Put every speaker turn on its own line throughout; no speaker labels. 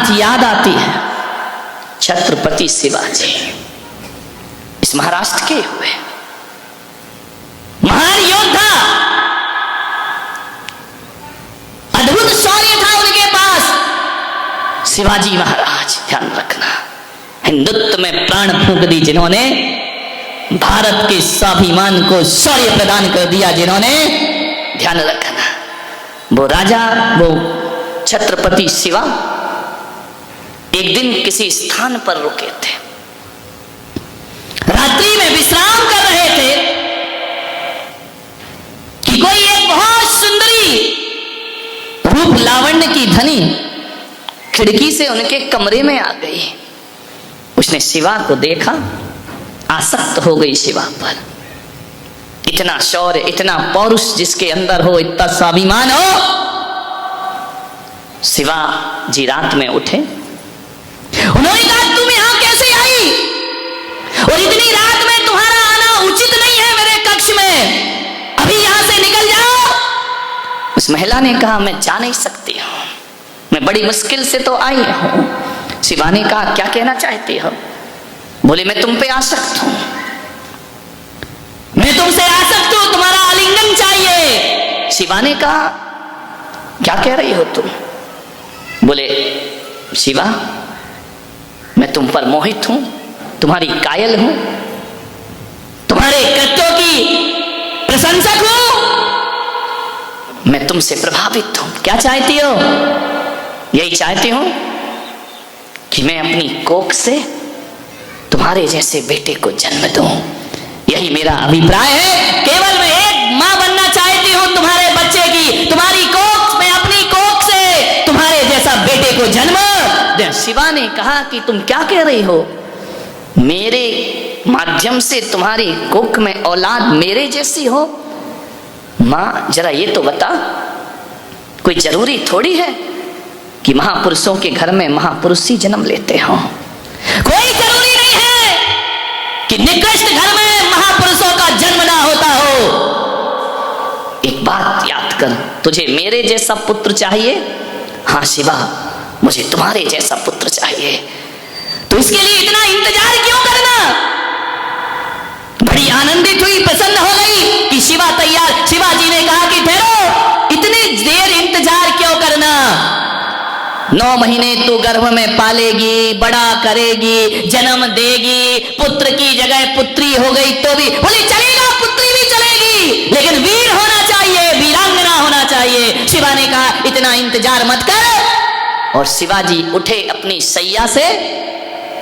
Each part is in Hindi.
बात याद आती है छत्रपति शिवाजी, इस महाराष्ट्र के हुए महान योद्धा, अद्भुत शौर्य था उनके पास। शिवाजी महाराज, ध्यान रखना, हिंदुत्व में प्राण फूंक दी जिन्होंने, भारत के स्वाभिमान को शौर्य प्रदान कर दिया जिन्होंने, ध्यान रखना। वो राजा, वो छत्रपति शिवा एक दिन किसी स्थान पर रुके थे, रात्रि में विश्राम कर रहे थे कि कोई एक बहुत सुंदरी रूप लावण्य की धनी खिड़की से उनके कमरे में आ गई। उसने शिवा को देखा, आसक्त हो गई शिवा पर। इतना शौर्य, इतना पौरुष जिसके अंदर हो, इतना स्वाभिमान हो। शिवा जी रात में उठे, उन्होंने कहा तुम यहां कैसे आई, और इतनी रात में तुम्हारा आना उचित नहीं है मेरे कक्ष में, अभी यहां से निकल जाओ। उस महिला ने कहा मैं जा नहीं सकती हूं, मैं बड़ी मुश्किल से तो आई हूं। शिवा ने कहा क्या कहना चाहती हो? बोले मैं तुम पे आसक्त हूं, मैं तुमसे आसक्त हूं, तुम्हारा आलिंगन चाहिए। शिवा ने कहा क्या कह रही हो तुम? बोले शिवा मैं तुम पर मोहित हूं, तुम्हारी कायल हूं, तुम्हारे कृत्यों की प्रशंसक हूं, मैं तुमसे प्रभावित हूं। क्या चाहती हो? यही चाहती हूं कि मैं अपनी कोख से तुम्हारे जैसे बेटे को जन्म दूं, यही मेरा अभिप्राय है। केवल मैं एक मां बनना चाहती हूं तुम्हारे बच्चे की, तुम्हारी कोख में, अपनी कोख से तुम्हारे जैसा बेटे को जन्म। शिवा ने कहा कि तुम क्या कह रही हो, मेरे माध्यम से तुम्हारी कोख में औलाद मेरे जैसी हो? मां जरा ये तो बता, कोई जरूरी थोड़ी है कि महापुरुषों के घर में महापुरुष ही जन्म लेते हो, कोई जरूरी नहीं है कि निकृष्ट घर में महापुरुषों का जन्म ना होता हो। एक बात याद कर, तुझे मेरे जैसा पुत्र चाहिए? हाँ शिवा मुझे तुम्हारे जैसा पुत्र चाहिए। तो इसके लिए इतना इंतजार क्यों करना? बड़ी आनंदित हुई, प्रसन्न हो गई कि शिवा तैयार। शिवाजी ने कहा कि ठहरो, इतनी देर इंतजार क्यों करना? 9 महीने तू गर्भ में पालेगी, बड़ा करेगी, जन्म देगी, पुत्र की जगह पुत्री हो गई तो भी बोले चलेगा, पुत्री भी चलेगी, लेकिन वीर होना चाहिए, वीरांगना होना चाहिए। शिवा ने कहा इतना इंतजार मत कर। और शिवाजी उठे अपनी सैया से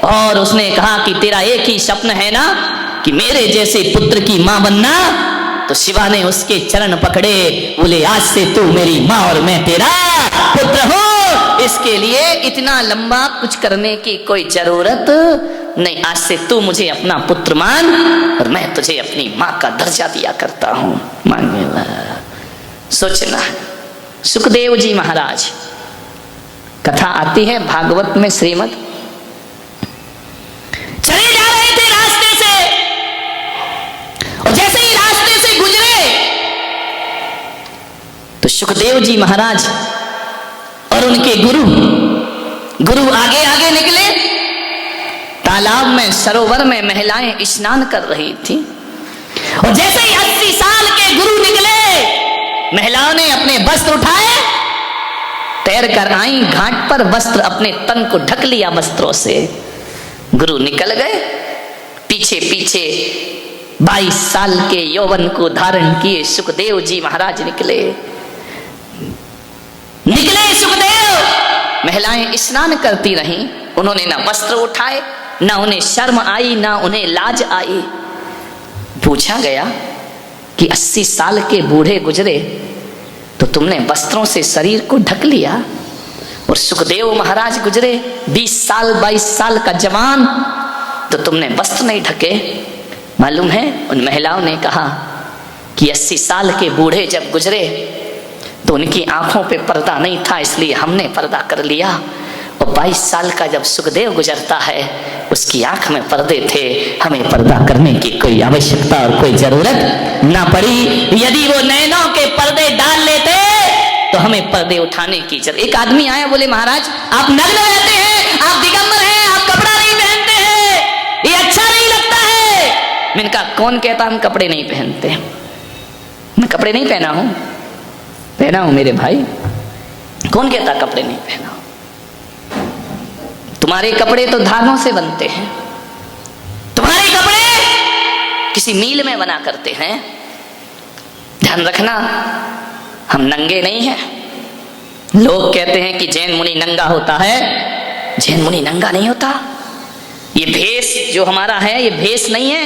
और उसने कहा कि तेरा एक ही स्वप्न है ना कि मेरे जैसे पुत्र की मां बनना? तो शिवा ने उसके चरण पकड़े, बोले आज से तू मेरी मां और मैं तेरा पुत्र हूं। इसके लिए इतना लंबा कुछ करने की कोई जरूरत नहीं, आज से तू मुझे अपना पुत्र मान और मैं तुझे अपनी मां का दर्जा दिया करता हूं। मांगेला सोचना। सुखदेव जी महाराज, कथा आती है भागवत में, श्रीमद्, चले जा रहे थे रास्ते से और जैसे ही रास्ते से गुजरे तो सुखदेव जी महाराज और उनके गुरु आगे आगे निकले। तालाब में, सरोवर में महिलाएं स्नान कर रही थी और जैसे ही 80 साल के गुरु निकले, महिलाओं ने अपने वस्त्र उठाए, तैर कर आई घाट पर, वस्त्र अपने तन को ढक लिया वस्त्रों से। गुरु निकल गए, पीछे पीछे 22 साल के यौवन को धारण किए सुखदेव जी महाराज निकले सुखदेव। महिलाएं स्नान करती रहीं, उन्होंने ना वस्त्र उठाए, ना उन्हें शर्म आई, ना उन्हें लाज आई। पूछा गया कि 80 साल के बूढ़े गुजरे तो तुमने वस्त्रों से शरीर को ढक लिया, और सुखदेव महाराज गुजरे 20 साल 22 साल का जवान, तो तुमने वस्त्र नहीं ढके। मालूम है उन महिलाओं ने कहा कि 80 साल के बूढ़े जब गुजरे तो उनकी आंखों पे पर्दा नहीं था, इसलिए हमने पर्दा कर लिया, और 22 साल का जब सुखदेव गुजरता है उसकी आंख में पर्दे थे, हमें पर्दा करने की कोई आवश्यकता और कोई जरूरत ना पड़ी। यदि वो नैनों के पर्दे डाल लेते तो हमें पर्दे उठाने की जरूरत। एक आदमी आया, बोले महाराज आप नग्न रहते मैंने कहा कौन कहता हम कपड़े नहीं पहनते? मैं कपड़े नहीं पहना हूं, पहना हूं मेरे भाई। कौन कहता कपड़े नहीं पहना? तुम्हारे कपड़े तो धागों से बनते हैं, तुम्हारे कपड़े किसी मील में बना करते हैं। ध्यान रखना, हम नंगे नहीं हैं। लोग कहते हैं कि जैन मुनि नंगा होता है, जैन मुनि नंगा नहीं होता। ये भेष जो हमारा है ये भेष नहीं है,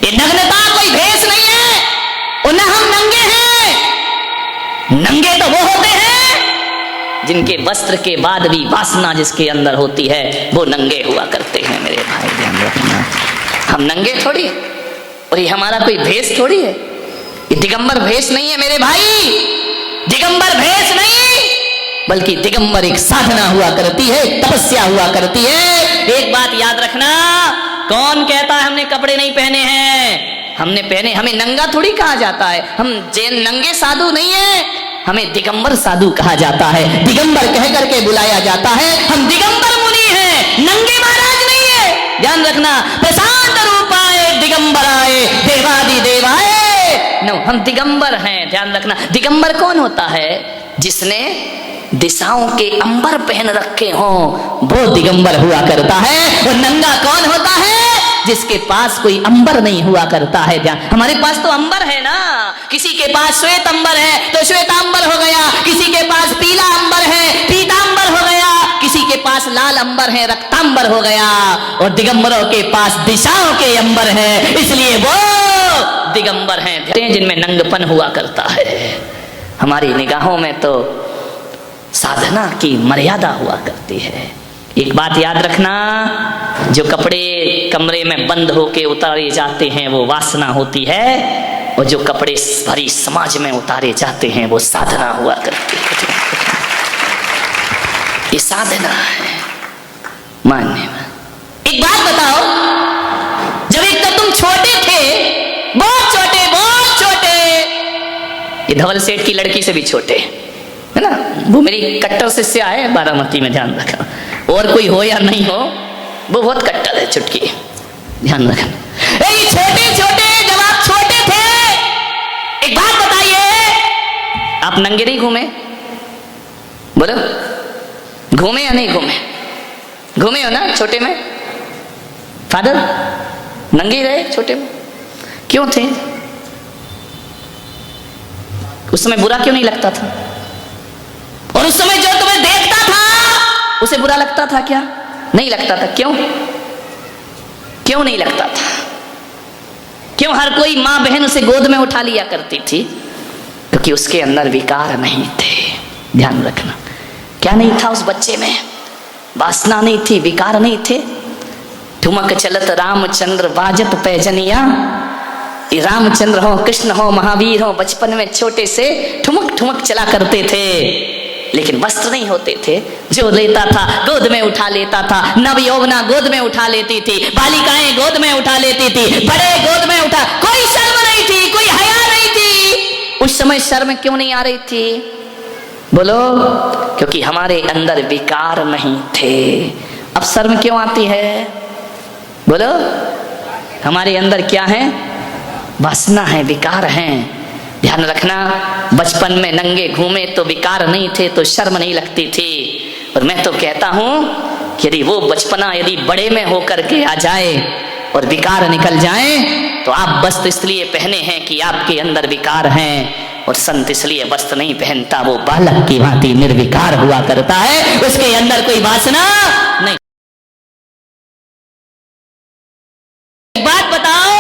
ये नग्नता कोई भेष नहीं है। और न हम नंगे हैं, नंगे तो वो होते हैं जिनके वस्त्र के बाद भी वासना जिसके अंदर होती है, वो नंगे हुआ करते हैं मेरे भाई। ध्यान रखना, हम नंगे थोड़ी, और ये हमारा कोई भेष थोड़ी है। ये दिगंबर भेष नहीं है मेरे भाई, दिगंबर भेष नहीं, बल्कि दिगंबर एक साधना हुआ करती है, तपस्या हुआ करती है। एक बात याद रखना, कौन कहता है हमने कपड़े नहीं पहने हैं? हमने पहने, हमें नंगा थोड़ी कहा जाता है। हम जैन नंगे साधु नहीं है, हमें दिगंबर साधु कहा जाता है, दिगंबर कह करके बुलाया जाता है। हम दिगंबर मुनि हैं, नंगे महाराज नहीं है। ध्यान रखना, प्रशांत रूपाए दिगंबराए देवादि देवाए, नो, हम दिगंबर हैं। ध्यान रखना, दिगंबर कौन होता है? जिसने दिशाओं के अंबर पहन रखे हो, वो दिगंबर हुआ करता है। और नंगा कौन होता है? जिसके पास कोई अंबर नहीं हुआ करता है। ध्यान, हमारे पास तो अंबर है ना, किसी के पास श्वेत अंबर है तो श्वेतांबर हो गया, किसी के पास पीला अंबर है पीतांबर हो गया, किसी के पास लाल अंबर है रक्तांबर हो गया। और दिगंबरों के पास दिशाओं के अंबर है, इसलिए वो दिगंबर हैं जिनमें नंगपन हुआ करता है। हमारी निगाहों में तो साधना की मर्यादा हुआ करती है। एक बात याद रखना, जो कपड़े कमरे में बंद होके उतारे जाते हैं वो वासना होती है, और जो कपड़े भरी समाज में उतारे जाते हैं वो साधना हुआ करती है। ये साधना है मानने में। एक बात बताओ, जब एक तो तुम छोटे थे, बहुत छोटे, बहुत छोटे, ये धवल सेठ की लड़की से भी छोटे है ना, वो मेरी कट्टर शिष्या है बारामती में, ध्यान रखना। और कोई हो या नहीं हो, वो बहुत कट्टर है, चुटकी, ध्यान रखना। छोटे छोटे, जब आप छोटे थे, एक बात बताइए, आप नंगे नहीं घूमे? बोलो, घूमे या नहीं घूमे? घूमे हो ना छोटे में? फादर नंगे रहे छोटे में, क्यों थे? उस समय बुरा क्यों नहीं लगता था? और उस समय जो तुम्हें देखता था उसे बुरा लगता था क्या? नहीं लगता था। क्यों? क्यों नहीं लगता था? क्यों हर कोई मां बहन उसे गोद में उठा लिया करती थी? क्योंकि उसके अंदर विकार नहीं थे। ध्यान रखना, क्या नहीं था उस बच्चे में? वासना नहीं थी, विकार नहीं थे। ठुमक चलत रामचंद्र बाजत पैजनिया, रामचंद्र हो, कृष्ण हो, महावीर हो, बचपन में छोटे से ठुमक ठुमक चला करते थे, लेकिन वस्त्र नहीं होते थे। जो लेता था गोद में उठा लेता था, नव यौवना गोद में उठा लेती थी, बालिकाएं गोद में उठा लेती थी, बड़े गोद में उठा, कोई शर्म नहीं थी, कोई हया नहीं थी। उस समय शर्म क्यों नहीं आ रही थी? बोलो, क्योंकि हमारे अंदर विकार नहीं थे। अब शर्म क्यों आती है? बोलो, हमारे अंदर क्या है? वासना है, विकार है। ध्यान रखना, बचपन में नंगे घूमे तो विकार नहीं थे, तो शर्म नहीं लगती थी। और मैं तो कहता हूं कि यदि वो बचपना यदि बड़े में होकर के आ जाए और विकार निकल जाए, तो आप वस्त्र इसलिए पहने हैं कि आपके अंदर विकार हैं, और संत इसलिए वस्त्र नहीं पहनता, वो बालक की भांति निर्विकार हुआ करता है, उसके अंदर कोई वासना नहीं। बात बताओ,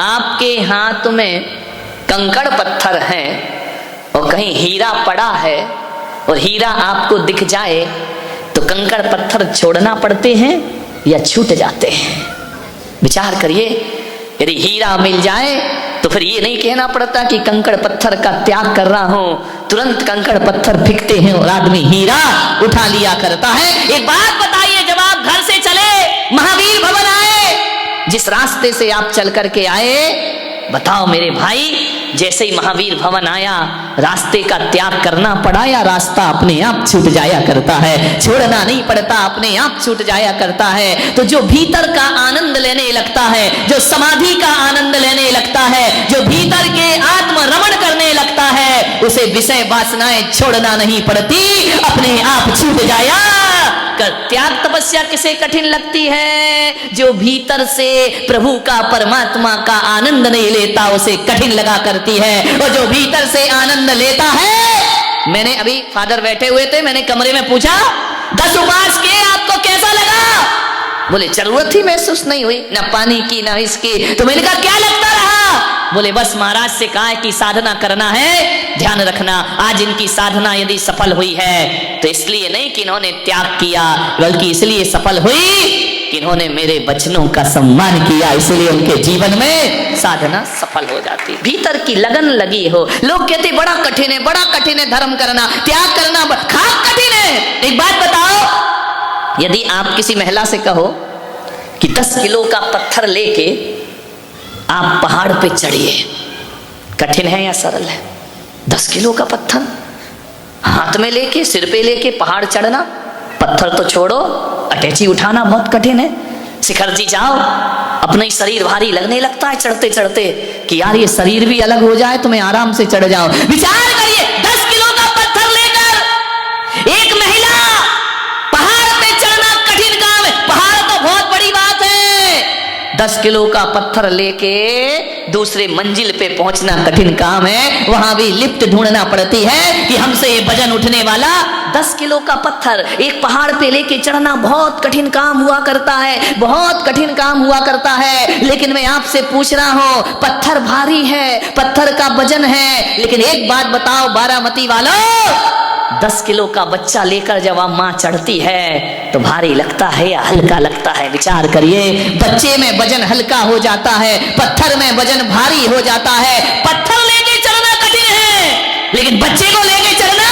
आपके हाथ में कंकड़ पत्थर है और कहीं हीरा पड़ा है, और हीरा आपको दिख जाए तो कंकड़ पत्थर छोड़ना पड़ते हैं या छूट जाते हैं? विचार करिए। यदि हीरा मिल जाए तो फिर ये नहीं कहना पड़ता कि कंकड़ पत्थर का त्याग कर रहा हूं, तुरंत कंकड़ पत्थर फेंकते हैं और आदमी हीरा उठा लिया करता है। एक बात बताइए, जब आप घर से चले, महावीर भवन आए, जिस रास्ते से आप चल करके आए, बताओ मेरे भाई, जैसे ही महावीर भवन आया, रास्ते का त्याग करना पड़ा या रास्ता अपने आप छूट जाया करता है? छोड़ना नहीं पड़ता, अपने आप छूट जाया करता है। तो जो भीतर का आनंद लेने लगता है, जो समाधि का आनंद लेने लगता है, जो भीतर के आत्म रमण करने लगता है, उसे विषय वासनाएं छोड़ना नहीं पड़ती, अपने आप छूट जाया। त्याग तपस्या किसे कठिन लगती है? जो भीतर से प्रभु का, परमात्मा का आनंद नहीं लेता, उसे कठिन लगा करती है। और जो भीतर से आनंद लेता है, मैंने अभी फादर बैठे हुए थे, मैंने कमरे में पूछा 10 उपवास के आपको कैसा लगा? बोले जरूरत ही महसूस नहीं हुई, ना पानी की ना इसकी। तो मैंने कहा क्या लगता रहा? बोले बस महाराज से कहा है कि साधना करना है, ध्यान रखना। आज इनकी साधना यदि सफल हुई है तो इसलिए नहीं कि इन्होंने त्याग किया, बल्कि इसलिए सफल हुई कि इन्होंने मेरे वचनों का सम्मान किया, इसलिए उनके जीवन में साधना सफल हो जाती। भीतर की लगन लगी हो। लोग कहते बड़ा कठिन है, बड़ा कठिन है धर्म करना, त्याग करना खाक कठिन है। एक बात बताओ, यदि आप किसी महिला से कहो कि 10 किलो का पत्थर लेके आप पहाड़ पे चढ़िए, कठिन है या सरल है? 10 किलो का पत्थर हाथ में लेके, सिर पे लेके पहाड़ चढ़ना, पत्थर तो छोड़ो, अटैची उठाना बहुत कठिन है। शिखर जी जाओ, अपना ही शरीर भारी लगने लगता है चढ़ते चढ़ते, कि यार ये शरीर भी अलग हो जाए तो मैं आराम से चढ़ जाऊं। विचार करिए, 10 किलो का पत्थर लेकर एक महिला पहाड़ पे चढ़ना कठिन काम है। पहाड़ तो बहुत बड़ी बात है, 10 किलो का पत्थर लेके दूसरे मंजिल पे पहुंचना कठिन काम है। वहां भी लिफ्ट ढूंढना पड़ती है कि हमसे ये वजन उठने वाला 10 किलो का पत्थर एक पहाड़ पे लेके चढ़ना बहुत कठिन काम हुआ करता है, बहुत कठिन काम हुआ करता है। लेकिन मैं आपसे पूछ रहा हूं, पत्थर भारी है, पत्थर का वजन है, लेकिन एक बात बताओ बारामती वालों, 10 किलो का बच्चा लेकर जब आप मां चढ़ती है तो भारी लगता है या हल्का लगता है? विचार करिए। बच्चे में वजन हल्का हो जाता है, पत्थर में वजन भारी हो जाता है। पत्थर लेके चढ़ना कठिन है, लेकिन बच्चे को लेके चढ़ना,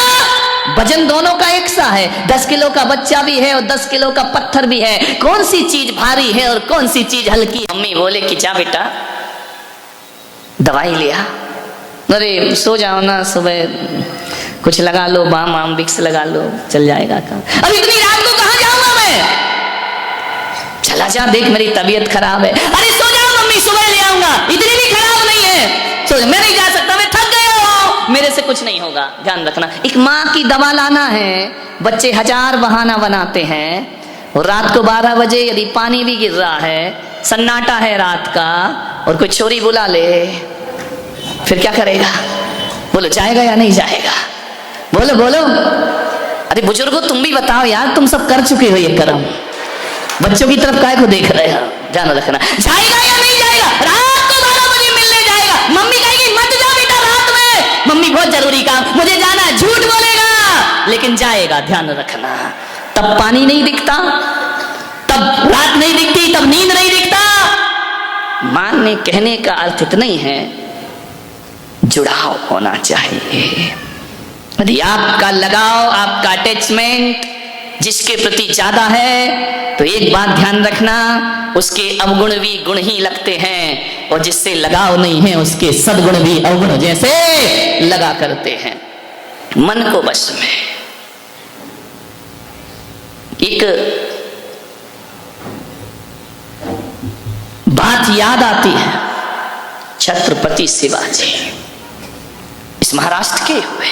वजन दोनों का एक सा है। 10 किलो का बच्चा भी है और 10 किलो का पत्थर भी है। कौन सी चीज भारी है और कौन सी चीज हल्की? मम्मी बोले कि जा बेटा दवाई लिया, अरे सो जाओ ना, सुबह कुछ लगा लो, बाम आम विक्स लगा लो, चल जाएगा काम। अब इतनी रात को कहां जाऊंगा मैं? चला जा, देख मेरी तबीयत खराब है। अरे सो जाओ मम्मी, सुबह ले आऊंगा, इतनी भी खराब नहीं है, सो मैं नहीं जा सकता, मैं थक गया हूं, मेरे से कुछ नहीं होगा। ध्यान रखना, एक माँ की दवा लाना है। बच्चे 1000 बहाना बनाते हैं, और रात को 12 बजे यदि पानी भी गिर रहा है, सन्नाटा है रात का, और कोई चोरी बुला ले, फिर क्या करेगा? बोलो जाएगा या नहीं जाएगा? बोलो बोलो। अरे बुजुर्गों तुम भी बताओ यार, तुम सब कर चुके हो ये कर्म, बच्चों की तरफ काहे को देख रहे हो? ध्यान रखना, जाएगा या नहीं जाएगा? रात को 12 बजे मिलने जाएगा, मम्मी कहेगी मत जा बेटा रात में, मम्मी बहुत जरूरी काम, मुझे जाना है, झूठ बोलेगा लेकिन जाएगा। ध्यान रखना, तब पानी नहीं दिखता, तब रात नहीं दिखती, तब नींद नहीं दिखता। मानने कहने का अर्थ इतना ही है, जुड़ाव होना चाहिए। यदि आपका लगाव, आपका अटैचमेंट जिसके प्रति ज्यादा है, तो एक बात ध्यान रखना, उसके अवगुण भी गुण ही लगते हैं, और जिससे लगाव नहीं है उसके सद्गुण भी अवगुण जैसे लगा करते हैं। मन को बस में एक बात याद आती है, छत्रपति शिवाजी इस महाराष्ट्र के हुए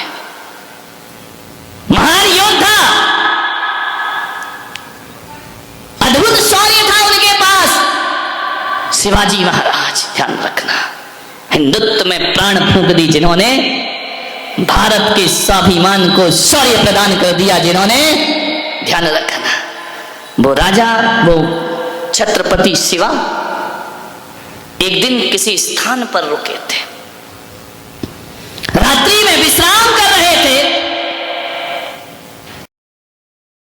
महान योद्धा, अद्भुत शौर्य था उनके पास। शिवाजी महाराज, ध्यान रखना, हिंदुत्व में प्राण फूंक दी जिन्होंने, भारत के स्वाभिमान को शौर्य प्रदान कर दिया जिन्होंने। ध्यान रखना, वो राजा, वो छत्रपति शिवा एक दिन किसी स्थान पर रुके थे, रात्रि में विश्राम कर